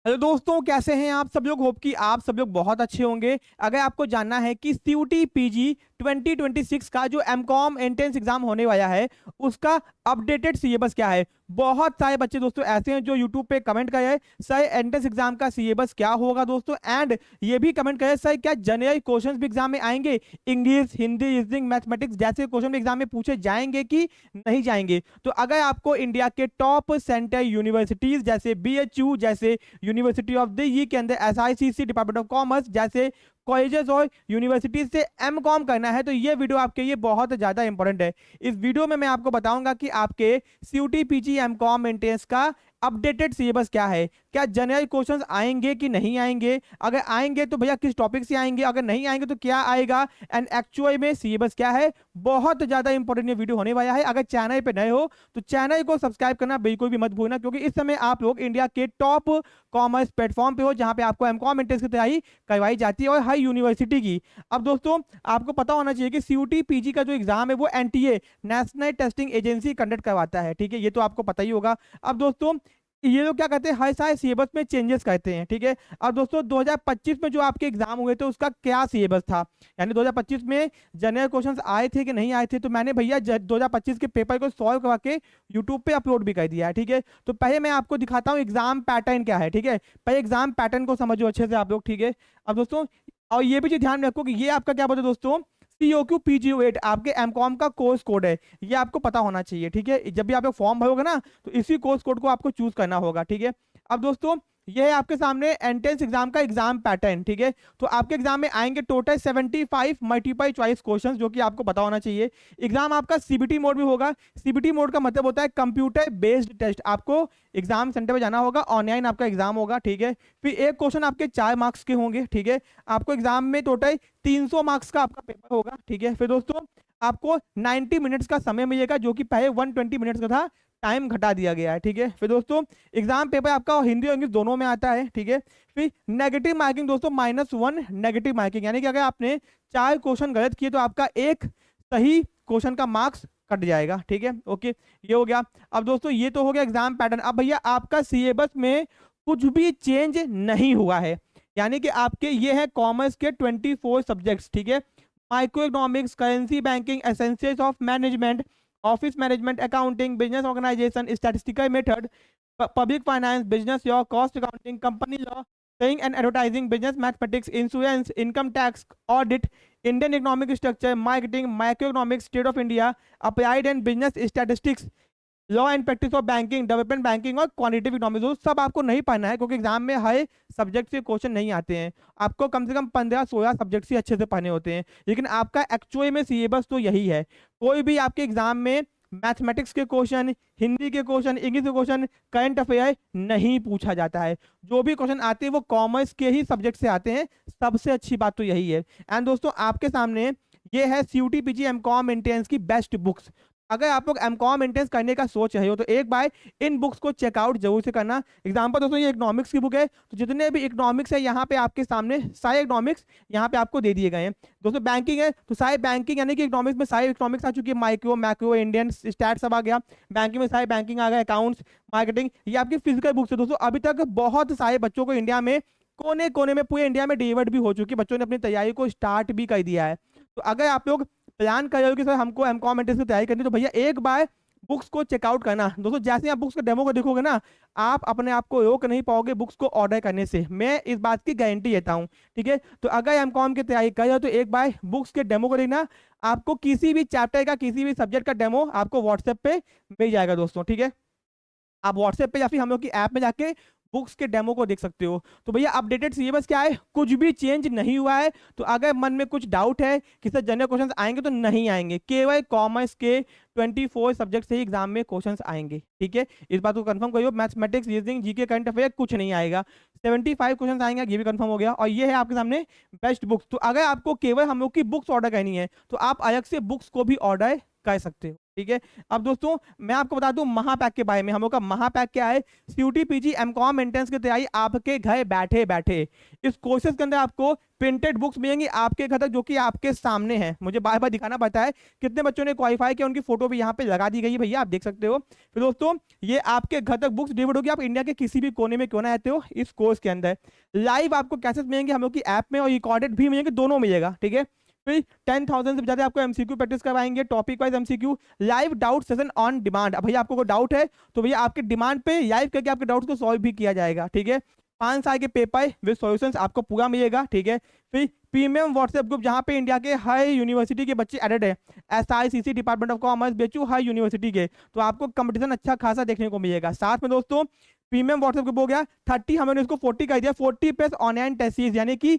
Hello दोस्तों, कैसे हैं आप सब लोग। होप कि आप सब लोग बहुत अच्छे होंगे। अगर आपको जानना है कि सीयूटी पीजी 2026 का जो एमकॉम एंट्रेंस एग्जाम होने वाला है उसका अपडेटेड सिलेबस क्या है। बहुत सारे बच्चे दोस्तों ऐसे हैं जो यूट्यूब पे कमेंट कर रहे हैं सर एंट्रेंस एग्जाम का सिलेबस क्या होगा दोस्तों, एंड ये भी कमेंट कर रहे हैं सर क्या जनरल क्वेश्चंस भी एग्जाम में आएंगे, इंग्लिश हिंदी रीजनिंग मैथमेटिक्स जैसे क्वेश्चन भी एग्जाम में पूछे जाएंगे कि नहीं जाएंगे। तो अगर आपको इंडिया के टॉप सेंटर यूनिवर्सिटीज जैसे बीएचयू जैसे यूनिवर्सिटी ऑफ दिल्ली के अंदर एसआईसीसी डिपार्टमेंट ऑफ कॉमर्स जैसे कॉलेजेस और यूनिवर्सिटीज से एमकॉम करना है तो ये वीडियो आपके लिए बहुत ज्यादा इंपॉर्टेंट है। इस वीडियो में मैं आपको बताऊंगा कि आपके सीयूटी पीजी एमकॉम एंट्रेंस का अपडेटेड सिलेबस क्या है, क्या जनरल क्वेश्चंस आएंगे कि नहीं आएंगे, अगर आएंगे तो भैया किस टॉपिक से आएंगे, अगर नहीं आएंगे तो क्या आएगा, एंड एक्चुअल में सिलेबस क्या है। बहुत ज्यादा इंपॉर्टेंट ये वीडियो होने वाला है। अगर चैनल पे नए हो तो चैनल को सब्सक्राइब करना बिल्कुल भी मत भूलना, क्योंकि इस समय आप लोग इंडिया के टॉप कॉमर्स प्लेटफॉर्म पे हो जहां पे आपको एमकॉम एंट्रेंस की तैयारी करवाई जाती है और हर यूनिवर्सिटी की। अब दोस्तों आपको पता होना चाहिए कि सीयूटी पीजी का जो एग्जाम है वो NTA national testing agency conduct करवाता है, ठीक है, ये तो आपको पता ही होगा। अब दोस्तों ये लोग क्या करते हैं, हर साल सिलेबस में चेंजेस करते हैं, ठीक है। अब दोस्तों 2025 में जो आपके एग्जाम हुए थे उसका क्या सिलेबस था, यानी 2025 में जनरल क्वेश्चंस आए थे कि नहीं आए थे, तो मैंने भैया 2025 के पेपर को सॉल्व करवा के यूट्यूब पे अपलोड भी कर दिया है, ठीक है। तो पहले मैं आपको दिखाता हूँ एग्जाम पैटर्न क्या है, ठीक है। पहले एग्जाम पैटर्न को समझो अच्छे से आप लोग, ठीक है। अब दोस्तों और ये भी चीज ध्यान रखो कि ये आपका क्या बोलते हैं दोस्तों, COQ PGO8 आपके एमकॉम का कोर्स कोड है, ये आपको पता होना चाहिए, ठीक है। जब भी आप लोग फॉर्म भरोगे ना तो इसी कोर्स कोड को आपको चूज करना होगा, ठीक है। अब दोस्तों ये है आपके सामने एंट्रेंस एग्जाम का एग्जाम पैटर्न, ठीक है। तो आपके एग्जाम में आएंगे टोटल 75 मल्टीपल चॉइस क्वेश्चंस जो कि आपको पता होना चाहिए। एग्जाम आपका सीबीटी मोड में होगा। सीबीटी मोड का मतलब होता है कंप्यूटर बेस्ड टेस्ट। आपको एग्जाम सेंटर पे जाना होगा, ऑनलाइन आपका एग्जाम होगा, ठीक है। फिर एक क्वेश्चन आपके 4 मार्क्स के होंगे, ठीक है। आपको एग्जाम में टोटल 300 मार्क्स का आपका पेपर होगा, ठीक है। फिर दोस्तों आपको 90 मिनट्स का समय मिलेगा जो कि पहले 120 मिनट्स का था, टाइम घटा दिया गया है, ठीक है। फिर दोस्तों एग्जाम पेपर आपका हिंदी और इंग्लिश दोनों में आता है, ठीक है। फिर नेगेटिव मार्किंग दोस्तों -1 नेगेटिव मार्किंग, यानी कि अगर आपने 4 क्वेश्चन गलत किए तो आपका एक सही क्वेश्चन का मार्क्स कट जाएगा, ठीक है। ओके, ये हो गया। अब दोस्तों ये तो हो गया एग्जाम पैटर्न। अब भैया आपका सिलेबस में कुछ भी चेंज नहीं हुआ है, यानी कि आपके ये है कॉमर्स के 24 सब्जेक्ट्स, ठीक है। Micro economics, currency, banking, essentials of management, office management, accounting, business organisation, statistical method, public finance, business law, cost accounting, company law, selling and advertising, business mathematics, insurance, income tax audit, Indian economic structure, marketing, micro economics, state of India, applied and business statistics, law and practice of banking, development banking और quantitative economics, सब आपको नहीं पढ़ना है क्योंकि exam में हर subject से question नहीं आते हैं। आपको कम से कम 15-16 सब्जेक्ट से अच्छे से पढ़ने होते हैं, लेकिन आपका एक्चुअल में सिलेबस तो यही है। कोई भी आपके एग्जाम में मैथमेटिक्स के क्वेश्चन, हिंदी के क्वेश्चन, इंग्लिश के क्वेश्चन, करंट अफेयर नहीं पूछा जाता है। जो भी क्वेश्चन आते हैं वो कॉमर्स के ही सब्जेक्ट से आते हैं, सबसे अच्छी बात तो यही है। एंड दोस्तों आपके सामने ये है सीयूटी पीजी एमकॉम एंट्रेंस की बेस्ट बुक्स। अगर आप लोग एमकॉम एंट्रेंस करने का सोच रहे हो तो एक बार इन बुक्स को चेकआउट जरूर से करना। एग्जाम्पल दोस्तों ये इकोनॉमिक्स की बुक है, तो जितने भी इकोनॉमिक्स है यहाँ पे आपके सामने सारे इकोनॉमिक्स यहाँ पे आपको दे दिए गए हैं। दोस्तों बैंकिंग है तो सारे बैंकिंग यानी कि इकोनॉमिक्स में सारे इकोनॉमिक्स आ चुकी है, माइक्रो मैक्रो इंडियन स्टैट सब आ गया। बैंकिंग में सारे बैंकिंग आ गया, अकाउंट्स, मार्केटिंग, ये आपकी फिजिकल बुक्स है। दोस्तों अभी तक बहुत सारे बच्चों को इंडिया में कोने कोने में पूरे इंडिया में डिलीवर्ड भी हो चुकी है, बच्चों ने अपनी तैयारी को स्टार्ट भी कर दिया है। तो अगर आप लोग प्लान कर रहे हो कि सर हमको एमकॉम एंट्रेंस की तैयारी करनी है तो भैया एक बार बुक्स को चेकआउट करना। दोस्तों जैसे आप बुक्स के डेमो को देखोगे ना आप अपने आप को रोक नहीं पाओगे बुक्स को ऑर्डर करने से, मैं इस बात की गारंटी देता हूं, ठीक है। तो अगर एमकॉम की तैयारी कर रहे हो तो एक बार बुक्स के डेमो को देखना। आपको किसी भी चैप्टर का किसी भी सब्जेक्ट का डेमो आपको व्हाट्सएप पे मिल जाएगा दोस्तों, ठीक है। आप व्हाट्सएप पे या फिर हम लोग की ऐप में जाके बुक्स के डेमो को देख सकते हो। तो भैया अपडेटेड सिलेबस क्या है, कुछ भी चेंज नहीं हुआ है। तो अगर मन में कुछ डाउट है कि सर जनरल क्वेश्चंस आएंगे तो नहीं आएंगे, केवल कॉमर्स के 24 सब्जेक्ट से ही एग्जाम में क्वेश्चंस आएंगे, ठीक है। इस बात को कंफर्म करियो। Mathematics, reasoning, GK, current affair कुछ नहीं आएगा। 75 क्वेश्चंस आएंगे, ये भी कंफर्म हो गया। और ये है आपके सामने बेस्ट बुक्स। तो अगर आपको केवल हम लोग की बुक्स ऑर्डर करनी है तो आप अलग से बुक्स को भी ऑर्डर कर सकते हो। ठीक है। अब दोस्तों मैं आपको बता दूं महापैक के बारे में। हम लोग का महापैक क्या है? सीयूटी पीजी एमकॉम एंट्रेंस की तैयारी आपके घर बैठे बैठे। इस कोर्सेज के अंदर आपको प्रिंटेड बुक्स मिलेंगी आपके घर तक, जो कि आपके सामने है। मुझे बार बार दिखाना पड़ता है कितने बच्चों ने क्वालिफाई किया, उनकी फोटो भी यहाँ पे लगा दी गई है भैया, आप देख सकते हो। फिर दोस्तों ये आपके घर तक बुक्स डिलीवर्ड होगी, आप इंडिया के किसी भी कोने में क्यों ना रहते हो। इस कोर्स के अंदर लाइव आपको कैसेस मिलेंगे हम लोग की ऐप में, और रिकॉर्डेड भी मिलेंगे, दोनों मिलेगा, ठीक है। फिर 10,000 से ज्यादा आपको एमसीक्यू प्रैक्टिस करवाएंगे, topic wise MCQ, live doubt session on demand. अब भैया आपको कोई डाउट है तो भैया आपके डिमांड पे लाइव करके आपके डाउट्स को सॉल्व भी किया जाएगा, ठीक है। 5 साल के पेपर विद सॉल्यूशंस आपको पूरा मिलेगा, ठीक है। फिर प्रीमियम व्हाट्सएप ग्रुप जहां पे इंडिया के हर यूनिवर्सिटी के बच्चे एडेड है, SICC, डिपार्टमेंट ऑफ कॉमर्स, बेचू, हर यूनिवर्सिटी के, तो आपको कंपटीशन अच्छा खासा देखने को मिलेगा। साथ में दोस्तों प्रीमियम व्हाट्सएप ग्रुप हो गया 30, हमने इसको 40 कर दिया, 40 प्लस ऑनलाइन टेस्ट, यानी कि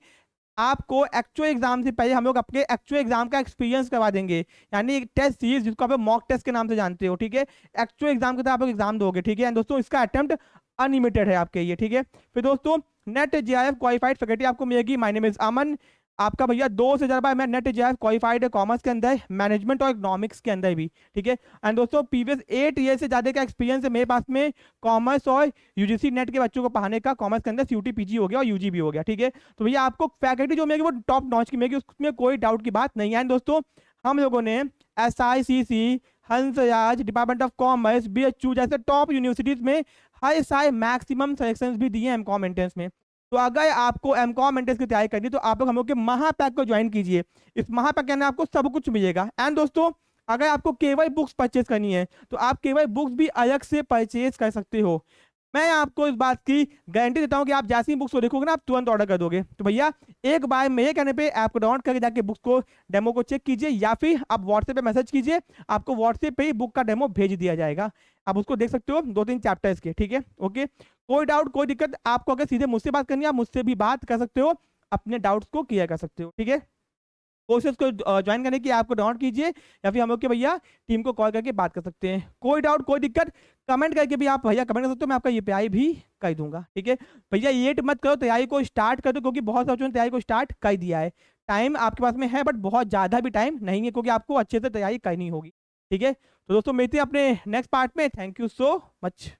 आपको एक्चुअल एग्जाम से पहले हम लोग आपके एक्चुअल एग्जाम का एक्सपीरियंस करवा देंगे, यानी एक टेस्ट सीरीज जिसको आप मॉक टेस्ट के नाम से जानते हो, ठीक है। एक्चुअल एग्जाम के तरह आप लोग एग्जाम दोगे, ठीक है। दोस्तों इसका अटेम्प्ट अनलिमिटेड है आपके लिए, ठीक है। फिर दोस्तों नेट JIF क्वालिफाइड फैकल्टी आपको मिलेगी। माय नेम इज अमन, आपका भैया 2 से ज्यादा मैं नेट JIF क्वालिफाइड है, कॉमर्स के अंदर, मैनेजमेंट और इकोनॉमिक्स के अंदर भी, ठीक है। एंड दोस्तों प्रीवियस 8 ईयर से ज्यादा का एक्सपीरियंस है मेरे पास में कॉमर्स और UGC नेट के बच्चों को पढ़ाने का। कॉमर्स के अंदर CUT PG हो गया और UG भी हो गया, ठीक है। तो भैया आपको फैकल्टी जो मिलेगी वो टॉप नॉच की मिलेगी, उसमें कोई डाउट की बात नहीं है। एंड दोस्तों हम लोगों ने SICC, Hansraj, department of commerce, BHU जैसे टॉप यूनिवर्सिटीज में हर साल मैक्सिमम सिलेक्शंस भी दिए एमकॉम एंट्रेंस में। तो अगर आपको एमकॉम एंट्रेंस की तैयारी करनी है तो आप लोग हम लोग के महापैक को ज्वाइन कीजिए। इस महापैक के अंदर आपको सब कुछ मिलेगा। एंड दोस्तों अगर आपको केवल बुक्स परचेज करनी है तो आप केवल बुक्स भी अलग से परचेज कर सकते हो। मैं आपको इस बात की गारंटी देता हूं कि आप जैसी बुक्स को देखोगे ना आप तुरंत ऑर्डर कर दोगे। तो भैया एक बार मेरे कहने पे ऐप को डाउनलोड करके जाके बुक्स को डेमो को चेक कीजिए, या फिर आप व्हाट्सएप पे मैसेज कीजिए, आपको व्हाट्सएप पे ही बुक का डेमो भेज दिया जाएगा। आप उसको देख सकते हो 2-3 चैप्टर्स के, ठीक है। ओके, कोई डाउट कोई दिक्कत आपको अगर सीधे मुझसे बात करनी है आप मुझसे भी बात कर सकते हो, अपने डाउट्स को क्लियर कर सकते हो, ठीक है। कोर्सेज को ज्वाइन करने की आपको डाउनलोड कीजिए, या फिर हम लोग के भैया टीम को कॉल करके बात कर सकते हैं। कोई डाउट कोई दिक्कत कमेंट करके भी आप भैया कमेंट कर सकते हो, मैं आपका UPI भी कर दूंगा, ठीक है। भैया लेट मत करो, तैयारी को स्टार्ट कर दो, क्योंकि बहुत सारे बच्चों ने तैयारी को स्टार्ट कर दिया है। टाइम आपके पास में है बट बहुत ज़्यादा भी टाइम नहीं है, क्योंकि आपको अच्छे से तैयारी करनी होगी, ठीक है। तो दोस्तों मिलते हैं अपने नेक्स्ट पार्ट में। Thank you so much.